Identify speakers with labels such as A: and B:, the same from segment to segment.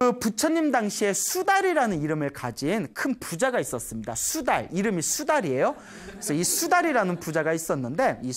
A: 그 부처님 당시에 수달이라는 이름을 가진 큰 부자가 있었습니다. 수달, 이름이 수달이에요. 그래서 이 수달이라는 부자가 있었는데 이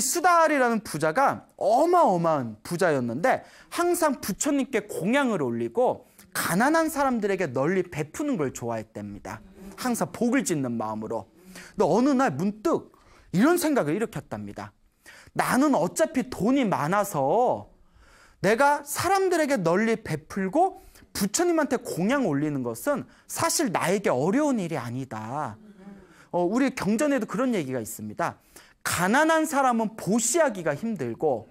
A: 수달이라는 부자가 어마어마한 부자였는데 항상 부처님께 공양을 올리고 가난한 사람들에게 널리 베푸는 걸 좋아했답니다. 항상 복을 짓는 마음으로. 근데 어느 날 문득 이런 생각을 일으켰답니다. 나는 어차피 돈이 많아서 내가 사람들에게 널리 베풀고 부처님한테 공양 올리는 것은 사실 나에게 어려운 일이 아니다. 우리 경전에도 그런 얘기가 있습니다. 가난한 사람은 보시하기가 힘들고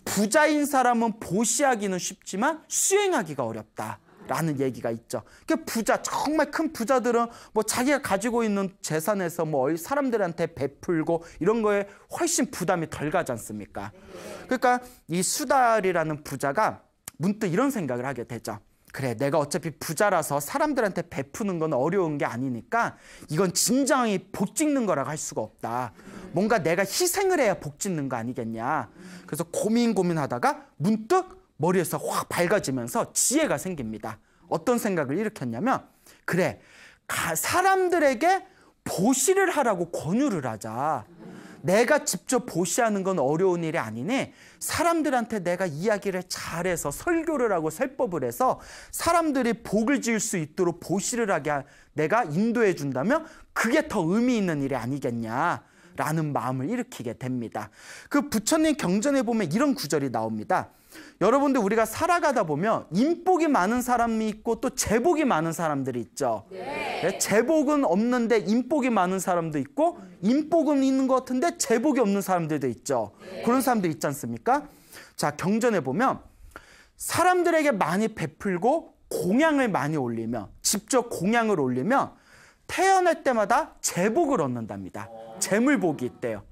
A: 부자인 사람은 보시하기는 쉽지만 수행하기가 어렵다. 라는 얘기가 있죠. 그 부자, 정말 큰 부자들은 뭐 자기가 가지고 있는 재산에서 뭐 사람들한테 베풀고 이런 거에 훨씬 부담이 덜 가지 않습니까? 그러니까 이 수달이라는 부자가 문득 이런 생각을 하게 되죠. 그래, 내가 어차피 부자라서 사람들한테 베푸는 건 어려운 게 아니니까 이건 진정히 복 짓는 거라고 할 수가 없다. 뭔가 내가 희생을 해야 복 짓는 거 아니겠냐. 그래서 고민하다가 문득 머리에서 확 밝아지면서 지혜가 생깁니다. 어떤 생각을 일으켰냐면 그래, 사람들에게 보시를 하라고 권유를 하자. 내가 직접 보시하는 건 어려운 일이 아니니 사람들한테 내가 이야기를 잘해서 설교를 하고 설법을 해서 사람들이 복을 지을 수 있도록 보시를 하게 내가 인도해 준다면 그게 더 의미 있는 일이 아니겠냐라는 마음을 일으키게 됩니다. 그 부처님 경전에 보면 이런 구절이 나옵니다. 여러분들, 우리가 살아가다 보면 인복이 많은 사람이 있고 또 재복이 많은 사람들이 있죠. 네. 재복은 없는데 인복이 많은 사람도 있고 인복은 있는 것 같은데 재복이 없는 사람들도 있죠. 네. 그런 사람들 있지 않습니까? 자, 경전에 보면 사람들에게 많이 베풀고 공양을 많이 올리면, 직접 공양을 올리면 태어날 때마다 재복을 얻는답니다. 재물복이 있대요.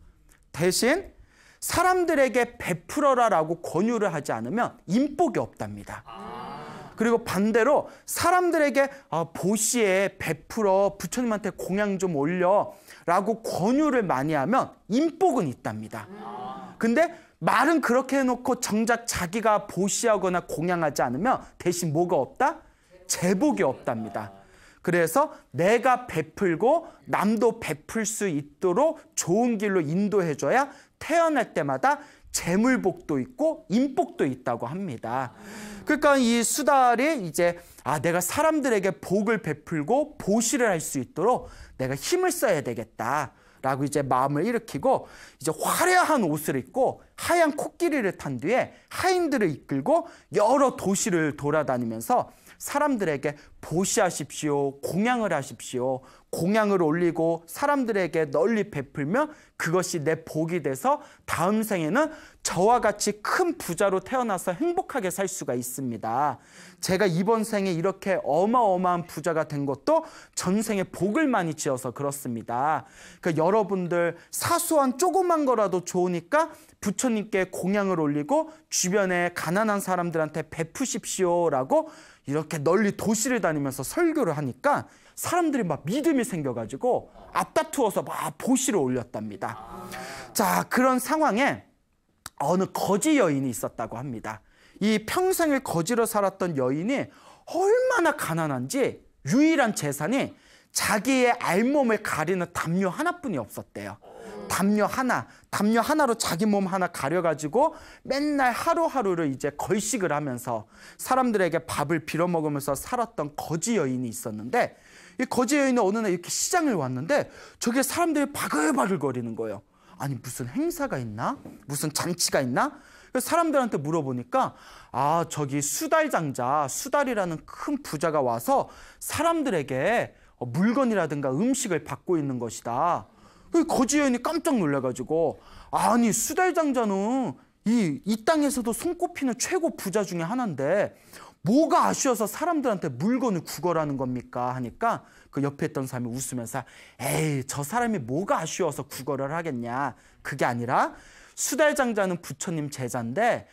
A: 대신 사람들에게 베풀어라라고 권유를 하지 않으면 인복이 없답니다. 그리고 반대로 사람들에게 보시에 베풀어, 부처님한테 공양 좀 올려라고 권유를 많이 하면 인복은 있답니다. 근데 말은 그렇게 해놓고 정작 자기가 보시하거나 공양하지 않으면 대신 뭐가 없다? 재복이 없답니다. 그래서 내가 베풀고 남도 베풀 수 있도록 좋은 길로 인도해줘야 태어날 때마다 재물복도 있고 인복도 있다고 합니다. 그러니까 이 수달이 이제 내가 사람들에게 복을 베풀고 보시를 할 수 있도록 내가 힘을 써야 되겠다라고 이제 마음을 일으키고 이제 화려한 옷을 입고 하얀 코끼리를 탄 뒤에 하인들을 이끌고 여러 도시를 돌아다니면서 사람들에게 보시하십시오, 공양을 하십시오, 공양을 올리고 사람들에게 널리 베풀면 그것이 내 복이 돼서 다음 생에는 저와 같이 큰 부자로 태어나서 행복하게 살 수가 있습니다. 제가 이번 생에 이렇게 어마어마한 부자가 된 것도 전생에 복을 많이 지어서 그렇습니다. 그러니까 여러분들 사소한 조그만 거라도 좋으니까 부처님께 공양을 올리고 주변에 가난한 사람들한테 베푸십시오라고 이렇게 널리 도시를 다니면서 설교를 하니까 사람들이 막 믿음이 생겨가지고 앞다투어서 막 보시를 올렸답니다. 자, 그런 상황에 어느 거지 여인이 있었다고 합니다. 이 평생을 거지로 살았던 여인이 얼마나 가난한지 유일한 재산이 자기의 알몸을 가리는 담요 하나뿐이 없었대요. 담요 하나로 자기 몸 하나 가려가지고 맨날 하루하루를 이제 걸식을 하면서 사람들에게 밥을 빌어먹으면서 살았던 거지 여인이 있었는데, 이 거지 여인이 어느 날 이렇게 시장을 왔는데 저게 사람들이 바글바글 거리는 거예요. 아니, 무슨 행사가 있나? 무슨 잔치가 있나? 그래서 사람들한테 물어보니까 저기 수달장자, 수달이라는 큰 부자가 와서 사람들에게 물건이라든가 음식을 받고 있는 것이다. 거지 여인이 깜짝 놀라가지고, 아니, 수달장자는 이 땅에서도 손꼽히는 최고 부자 중에 하나인데 뭐가 아쉬워서 사람들한테 물건을 구걸하는 겁니까? 하니까 그 옆에 있던 사람이 웃으면서 에이, 저 사람이 뭐가 아쉬워서 구걸을 하겠냐. 그게 아니라 수달장자는 부처님 제자인데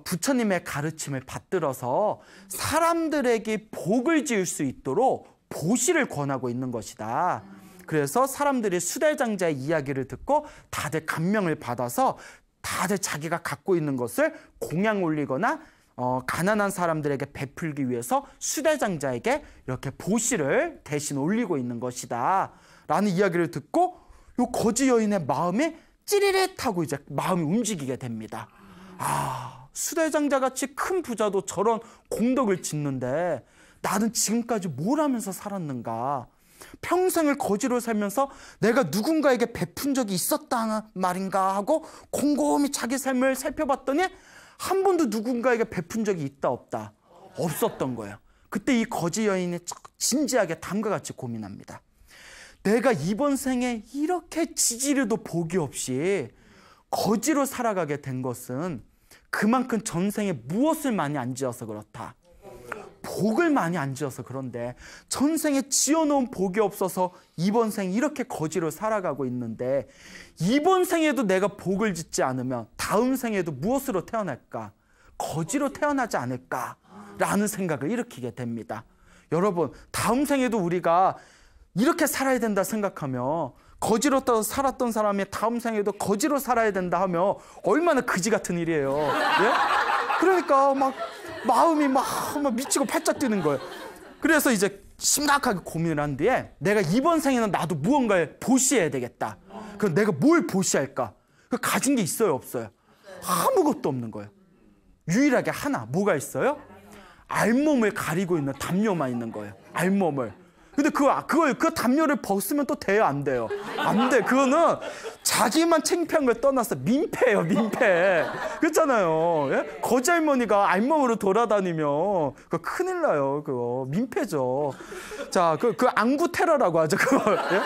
A: 부처님의 가르침을 받들어서 사람들에게 복을 지을 수 있도록 보시를 권하고 있는 것이다. 그래서 사람들이 수달장자의 이야기를 듣고 다들 감명을 받아서 다들 자기가 갖고 있는 것을 공양 올리거나 가난한 사람들에게 베풀기 위해서 수대장자에게 이렇게 보시를 대신 올리고 있는 것이다 라는 이야기를 듣고 이 거지 여인의 마음이 찌릿하고 이제 마음이 움직이게 됩니다. 수대장자 같이 큰 부자도 저런 공덕을 짓는데 나는 지금까지 뭘 하면서 살았는가? 평생을 거지로 살면서 내가 누군가에게 베푼 적이 있었다는 말인가 하고 곰곰이 자기 삶을 살펴봤더니 한 번도 누군가에게 베푼 적이 있다 없다? 없었던 거예요. 그때 이 거지 여인이 진지하게 다음과 같이 고민합니다. 내가 이번 생에 이렇게 지지리도 복이 없이 거지로 살아가게 된 것은 그만큼 전생에 무엇을 많이 안 지어서 그렇다. 복을 많이 안 지어서 그런데 전생에 지어놓은 복이 없어서 이번 생 이렇게 거지로 살아가고 있는데 이번 생에도 내가 복을 짓지 않으면 다음 생에도 무엇으로 태어날까? 거지로 태어나지 않을까라는 생각을 일으키게 됩니다. 여러분, 다음 생에도 우리가 이렇게 살아야 된다 생각하며 거지로 살았던 사람이 다음 생에도 거지로 살아야 된다 하면 얼마나 그지 같은 일이에요. 예? 그러니까 막 마음이 막 미치고 팔짝 뛰는 거예요. 그래서 이제 심각하게 고민을 한 뒤에 내가 이번 생에는 나도 무언가를 보시해야 되겠다. 그럼 내가 뭘 보시할까? 가진 게 있어요, 없어요? 아무것도 없는 거예요. 유일하게 하나, 뭐가 있어요? 알몸을 가리고 있는 담요만 있는 거예요. 알몸을. 근데 그 담요를 벗으면 또 돼요, 안 돼요? 안 돼. 그거는 자기만 창피한 걸 떠나서 민폐예요, 민폐. 그렇잖아요. 예? 거지 할머니가 알몸으로 돌아다니면 그거 큰일 나요. 그거 민폐죠. 자, 그 안구 테러라고 하죠, 그거. 예?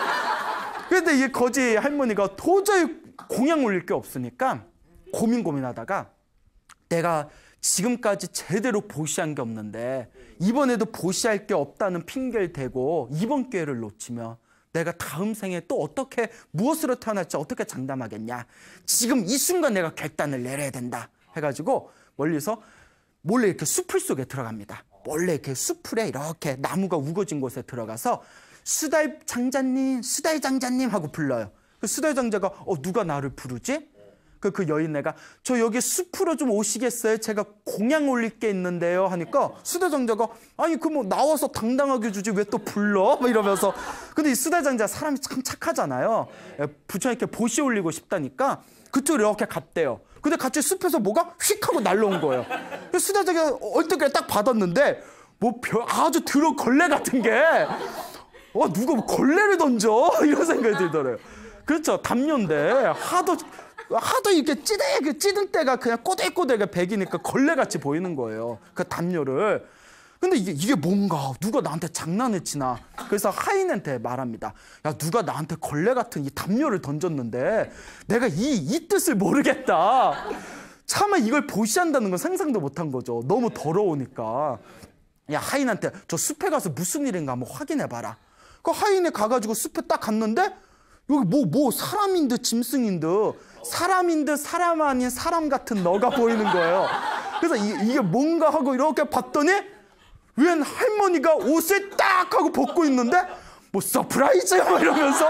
A: 근데 이 거지 할머니가 도저히 공양 올릴 게 없으니까 고민하다가 내가 지금까지 제대로 보시한 게 없는데 이번에도 보시할 게 없다는 핑계를 대고 이번 기회를 놓치면 내가 다음 생에 또 어떻게 무엇으로 태어날지 어떻게 장담하겠냐. 지금 이 순간 내가 결단을 내려야 된다 해가지고 멀리서 몰래 이렇게 숲을 속에 들어갑니다. 몰래 이렇게 숲풀에 이렇게 나무가 우거진 곳에 들어가서 수달 장자님 하고 불러요. 그 수달 장자가 누가 나를 부르지? 그 여인네가 저 여기 숲으로 좀 오시겠어요? 제가 공양 올릴 게 있는데요 하니까 수대장자가 아니 그 뭐 나와서 당당하게 주지 왜 또 불러? 막 이러면서 근데 이 수대장자 사람이 참 착하잖아요. 부처님께 보시 올리고 싶다니까 그쪽으로 이렇게 갔대요. 근데 같이 숲에서 뭐가 휙 하고 날라온 거예요. 수대장자가 얼떨결에 딱 받았는데 뭐 아주 더러운 걸레 같은 게 누가 뭐 걸레를 던져? 이런 생각이 들더래요. 그렇죠. 담요인데 하도 이렇게 찌든 때가 그냥 꼬들꼬들하게 배기니까 걸레같이 보이는 거예요. 그 담요를. 근데 이게 뭔가 누가 나한테 장난을 치나. 그래서 하인한테 말합니다. 야, 누가 나한테 걸레 같은 이 담요를 던졌는데 내가 이 뜻을 모르겠다. 차마 이걸 보시한다는 건 상상도 못한 거죠. 너무 더러우니까. 야, 하인한테 저 숲에 가서 무슨 일인가 한번 확인해봐라. 그 하인이 가가지고 숲에 딱 갔는데 여기 뭐 사람인 듯 짐승인 듯 사람인 듯 사람 아닌 사람 같은 너가 보이는 거예요. 그래서 이게 뭔가 하고 이렇게 봤더니 웬 할머니가 옷을 딱 하고 벗고 있는데 뭐 서프라이즈 이러면서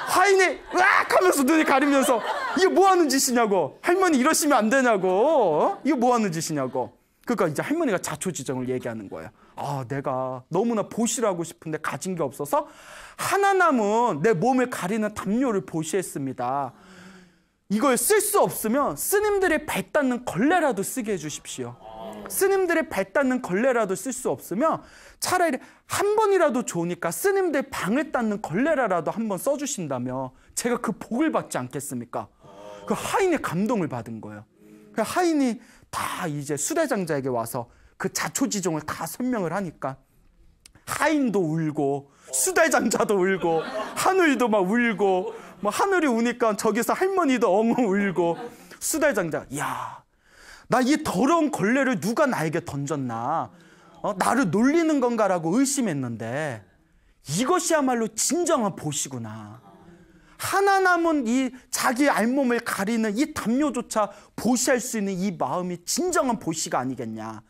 A: 하인이 으악 하면서 눈이 가리면서 이게 뭐 하는 짓이냐고. 할머니 이러시면 안 되냐고. 이게 뭐 하는 짓이냐고. 그러니까 이제 할머니가 자초지정을 얘기하는 거예요. 내가 너무나 보시라고 싶은데 가진 게 없어서 하나 남은 내 몸을 가리는 담요를 보시했습니다. 이걸 쓸 수 없으면 스님들의 발 닦는 걸레라도 쓰게 해주십시오. 스님들의 발 닦는 걸레라도 쓸 수 없으면 차라리 한 번이라도 좋으니까 스님들 방을 닦는 걸레라도 한 번 써주신다면 제가 그 복을 받지 않겠습니까? 그 하인의 감동을 받은 거예요. 그 하인이 다 이제 수대장자에게 와서 그 자초지종을 다 설명을 하니까 하인도 울고 수대장자도 울고 하늘도 막 울고 뭐 하늘이 우니까 저기서 할머니도 엉엉 울고 수대장자 야, 나 이 더러운 걸레를 누가 나에게 던졌나 나를 놀리는 건가라고 의심했는데 이것이야말로 진정한 보시구나. 하나 남은 이 자기 알몸을 가리는 이 담요조차 보시할 수 있는 이 마음이 진정한 보시가 아니겠냐.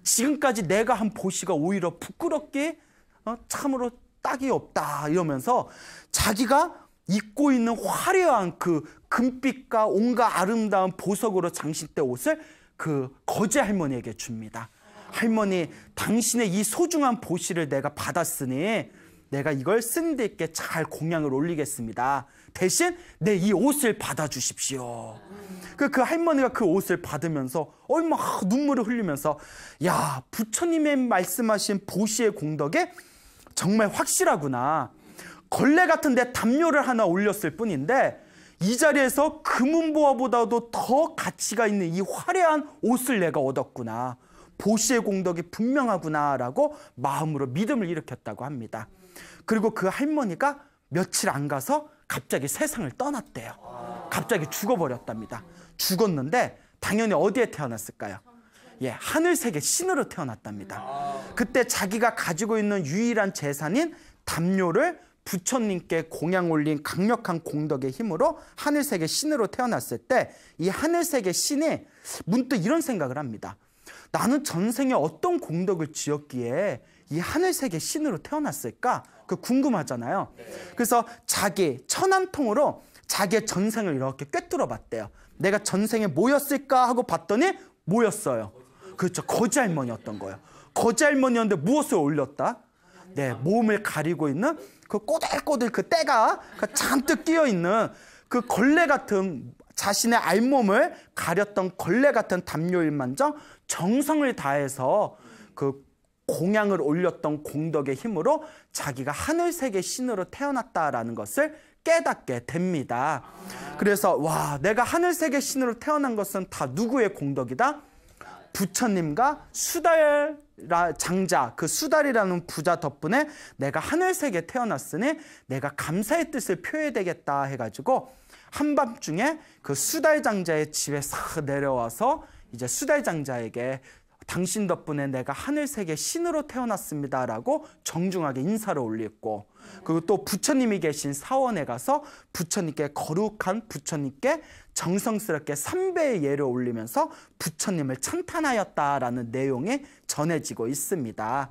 A: 지금까지 내가 한 보시가 오히려 부끄럽게 참으로 딱이 없다 이러면서 자기가 입고 있는 화려한 그 금빛과 온갖 아름다운 보석으로 장식된 옷을 그 거지 할머니에게 줍니다. 할머니, 당신의 이 소중한 보시를 내가 받았으니 내가 이걸 스님들께 잘 공양을 올리겠습니다. 대신 내 이 옷을 받아주십시오. 그 할머니가 그 옷을 받으면서 얼마나 눈물을 흘리면서 야, 부처님의 말씀하신 보시의 공덕이 정말 확실하구나. 걸레 같은 내 담요를 하나 올렸을 뿐인데 이 자리에서 금은보화보다도 더 가치가 있는 이 화려한 옷을 내가 얻었구나. 보시의 공덕이 분명하구나라고 마음으로 믿음을 일으켰다고 합니다. 그리고 그 할머니가 며칠 안 가서 갑자기 세상을 떠났대요. 갑자기 죽어버렸답니다. 죽었는데 당연히 어디에 태어났을까요? 예, 하늘세계 신으로 태어났답니다. 그때 자기가 가지고 있는 유일한 재산인 담요를 부처님께 공양 올린 강력한 공덕의 힘으로 하늘세계 신으로 태어났을 때 이 하늘세계 신이 문득 이런 생각을 합니다. 나는 전생에 어떤 공덕을 지었기에 이 하늘세계 신으로 태어났을까? 그 궁금하잖아요. 그래서 자기 천안통으로 자기의 전생을 이렇게 꿰뚫어 봤대요. 내가 전생에 뭐였을까 하고 봤더니 뭐였어요? 그렇죠. 거지 할머니였던 거예요. 거지 할머니였는데 무엇을 올렸다? 네, 몸을 가리고 있는 그 꼬들꼬들 그 때가 잔뜩 끼어 있는 그 걸레 같은 자신의 알몸을 가렸던 걸레 같은 담요일만정 정성을 다해서 그 공양을 올렸던 공덕의 힘으로 자기가 하늘세계 신으로 태어났다라는 것을 깨닫게 됩니다. 그래서 와, 내가 하늘세계 신으로 태어난 것은 다 누구의 공덕이다? 부처님과 수달 장자, 그 수달이라는 부자 덕분에 내가 하늘세계에 태어났으니 내가 감사의 뜻을 표해야 되겠다 해가지고 한밤중에 그 수달 장자의 집에 싹 내려와서 이제 수달 장자에게 당신 덕분에 내가 하늘세계 신으로 태어났습니다라고 정중하게 인사를 올렸고, 그리고 또 부처님이 계신 사원에 가서 부처님께 거룩한 부처님께 정성스럽게 3배의 예를 올리면서 부처님을 찬탄하였다라는 내용이 전해지고 있습니다.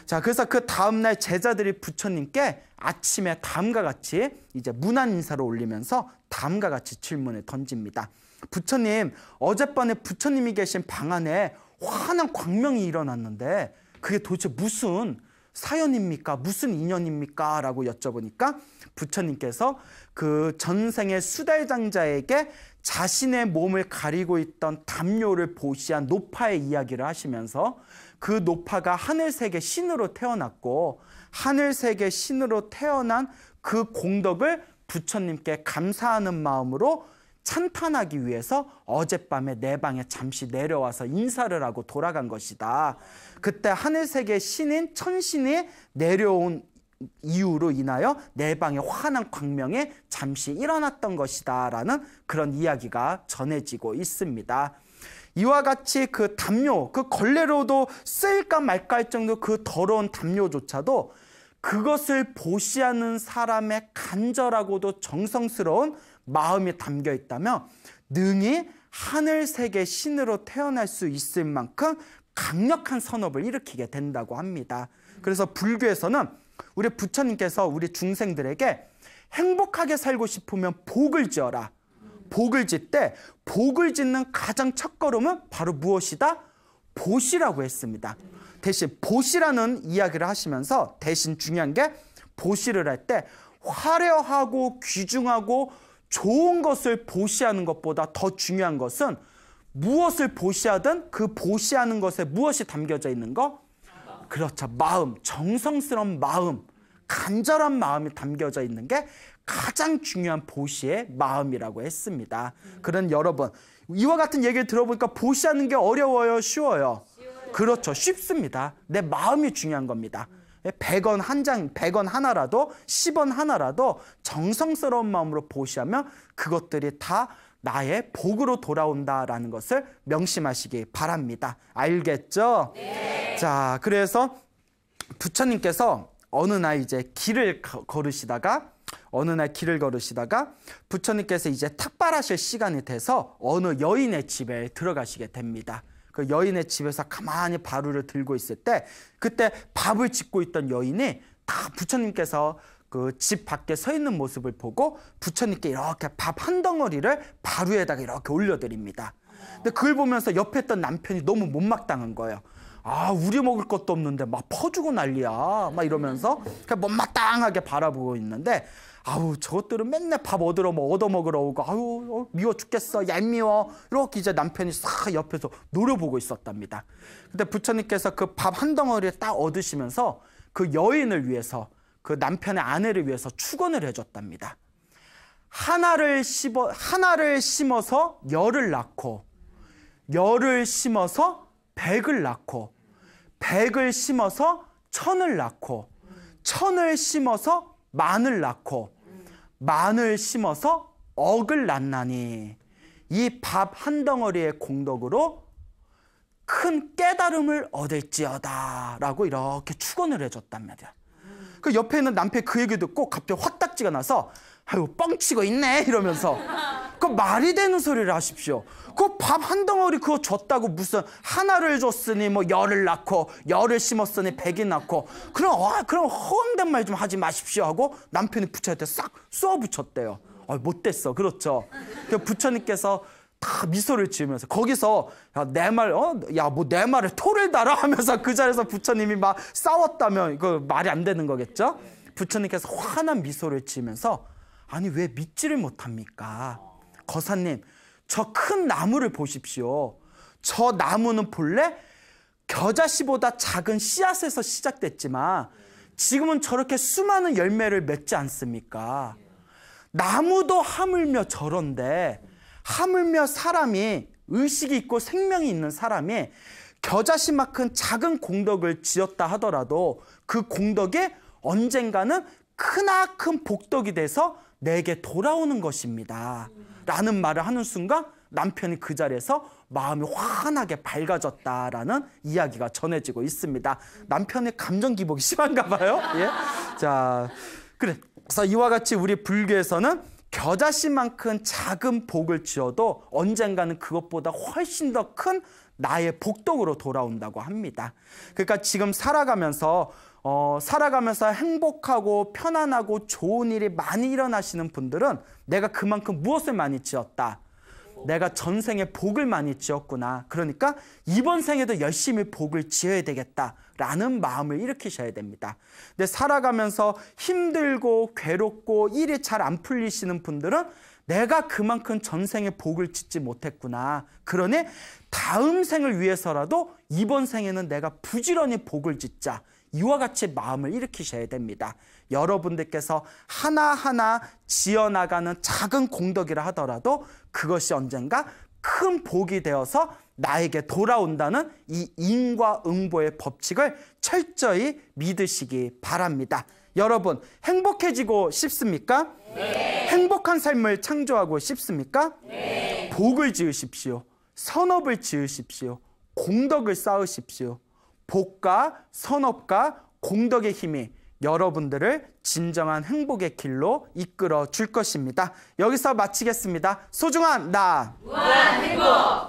A: 자, 그래서 그 다음날 제자들이 부처님께 아침에 다음과 같이 이제 문안 인사를 올리면서 다음과 같이 질문을 던집니다. 부처님, 어젯밤에 부처님이 계신 방 안에 환한 광명이 일어났는데 그게 도대체 무슨 사연입니까? 무슨 인연입니까? 라고 여쭤보니까 부처님께서 그 전생의 수달장자에게 자신의 몸을 가리고 있던 담요를 보시한 노파의 이야기를 하시면서 그 노파가 하늘세계 신으로 태어났고 하늘세계 신으로 태어난 그 공덕을 부처님께 감사하는 마음으로 찬탄하기 위해서 어젯밤에 내 방에 잠시 내려와서 인사를 하고 돌아간 것이다. 그때 하늘세계 신인 천신이 내려온 이유로 인하여 내 방에 환한 광명이 잠시 일어났던 것이다 라는 그런 이야기가 전해지고 있습니다. 이와 같이 그 담요, 그 걸레로도 쓰일까 말까 할 정도 그 더러운 담요조차도 그것을 보시하는 사람의 간절하고도 정성스러운 마음이 담겨 있다면 능히 하늘세계 신으로 태어날 수 있을 만큼 강력한 선업을 일으키게 된다고 합니다. 그래서 불교에서는 우리 부처님께서 우리 중생들에게 행복하게 살고 싶으면 복을 지어라. 복을 짓되 복을 짓는 가장 첫걸음은 바로 무엇이다? 보시라고 했습니다. 대신 보시라는 이야기를 하시면서 대신 중요한 게 보시를 할 때 화려하고 귀중하고 좋은 것을 보시하는 것보다 더 중요한 것은 무엇을 보시하든 그 보시하는 것에 무엇이 담겨져 있는 거? 그렇죠. 마음, 정성스러운 마음, 간절한 마음이 담겨져 있는 게 가장 중요한 보시의 마음이라고 했습니다. 그런 여러분, 이와 같은 얘기를 들어보니까 보시하는 게 어려워요? 쉬워요? 그렇죠. 쉽습니다. 내 마음이 중요한 겁니다. 100원 한 장, 100원 하나라도 10원 하나라도 정성스러운 마음으로 보시하면 그것들이 다 나의 복으로 돌아온다라는 것을 명심하시기 바랍니다. 알겠죠? 네. 자, 그래서 부처님께서 어느 날 길을 걸으시다가 부처님께서 이제 탁발하실 시간이 돼서 어느 여인의 집에 들어가시게 됩니다. 그 여인의 집에서 가만히 바루를 들고 있을 때 그때 밥을 짓고 있던 여인이 다 부처님께서 그 집 밖에 서 있는 모습을 보고 부처님께 이렇게 밥 한 덩어리를 바루에다가 이렇게 올려드립니다. 근데 그걸 보면서 옆에 있던 남편이 너무 못마땅한 거예요. 아, 우리 먹을 것도 없는데 막 퍼주고 난리야. 막 이러면서 그냥 못마땅하게 바라보고 있는데, 아우, 저것들은 맨날 밥 얻어먹으러 오고, 아우, 미워 죽겠어, 얄미워. 이렇게 이제 남편이 싹 옆에서 노려보고 있었답니다. 근데 부처님께서 그 밥 한 덩어리를 딱 얻으시면서 그 여인을 위해서, 그 남편의 아내를 위해서 축원을 해줬답니다. 하나를 심어서 열을 낳고, 열을 심어서 백을 낳고, 백을 심어서 천을 낳고, 천을 심어서 만을 낳고, 만을 심어서 억을 낳나니 이 밥 한 덩어리의 공덕으로 큰 깨달음을 얻을지어다 라고 이렇게 축원을 해줬단 말이야. 그 옆에 있는 남편이 그 얘기 듣고 갑자기 화딱지가 나서, 아유, 뻥치고 있네 이러면서, 그 말이 되는 소리를 하십시오. 그 밥 한 덩어리 그거 줬다고 무슨 하나를 줬으니 뭐 열을 낳고, 열을 심었으니 백이 낳고, 그럼 허황된 말 좀 하지 마십시오 하고 남편이 부처한테 싹 쏘아 붙였대요. 못됐어. 그렇죠. 부처님께서 다 미소를 지으면서 거기서 내 말에 토를 달아 하면서 그 자리에서 부처님이 막 싸웠다면 이거 말이 안 되는 거겠죠. 부처님께서 환한 미소를 지으면서, 아니 왜 믿지를 못합니까? 거사님, 저 큰 나무를 보십시오. 저 나무는 본래 겨자씨보다 작은 씨앗에서 시작됐지만 지금은 저렇게 수많은 열매를 맺지 않습니까? 나무도 하물며 저런데, 하물며 사람이, 의식이 있고 생명이 있는 사람이 겨자씨만큼 작은 공덕을 지었다 하더라도 그 공덕이 언젠가는 크나큰 복덕이 돼서 내게 돌아오는 것입니다 라는 말을 하는 순간 남편이 그 자리에서 마음이 환하게 밝아졌다라는 이야기가 전해지고 있습니다. 남편의 감정 기복이 심한가 봐요. 예? 자, 그래서 이와 같이 우리 불교에서는 겨자씨만큼 작은 복을 지어도 언젠가는 그것보다 훨씬 더 큰 나의 복덕으로 돌아온다고 합니다. 그러니까 지금 살아가면서 행복하고 편안하고 좋은 일이 많이 일어나시는 분들은 내가 그만큼 무엇을 많이 지었다, 내가 전생에 복을 많이 지었구나, 그러니까 이번 생에도 열심히 복을 지어야 되겠다라는 마음을 일으키셔야 됩니다. 근데 살아가면서 힘들고 괴롭고 일이 잘 안 풀리시는 분들은 내가 그만큼 전생에 복을 짓지 못했구나, 그러니 다음 생을 위해서라도 이번 생에는 내가 부지런히 복을 짓자, 이와 같이 마음을 일으키셔야 됩니다. 여러분들께서 하나하나 지어나가는 작은 공덕이라 하더라도 그것이 언젠가 큰 복이 되어서 나에게 돌아온다는 이 인과응보의 법칙을 철저히 믿으시기 바랍니다. 여러분, 행복해지고 싶습니까? 네. 행복한 삶을 창조하고 싶습니까? 네. 복을 지으십시오. 선업을 지으십시오. 공덕을 쌓으십시오. 복과 선업과 공덕의 힘이 여러분들을 진정한 행복의 길로 이끌어 줄 것입니다. 여기서 마치겠습니다. 소중한 나, 무한 행복!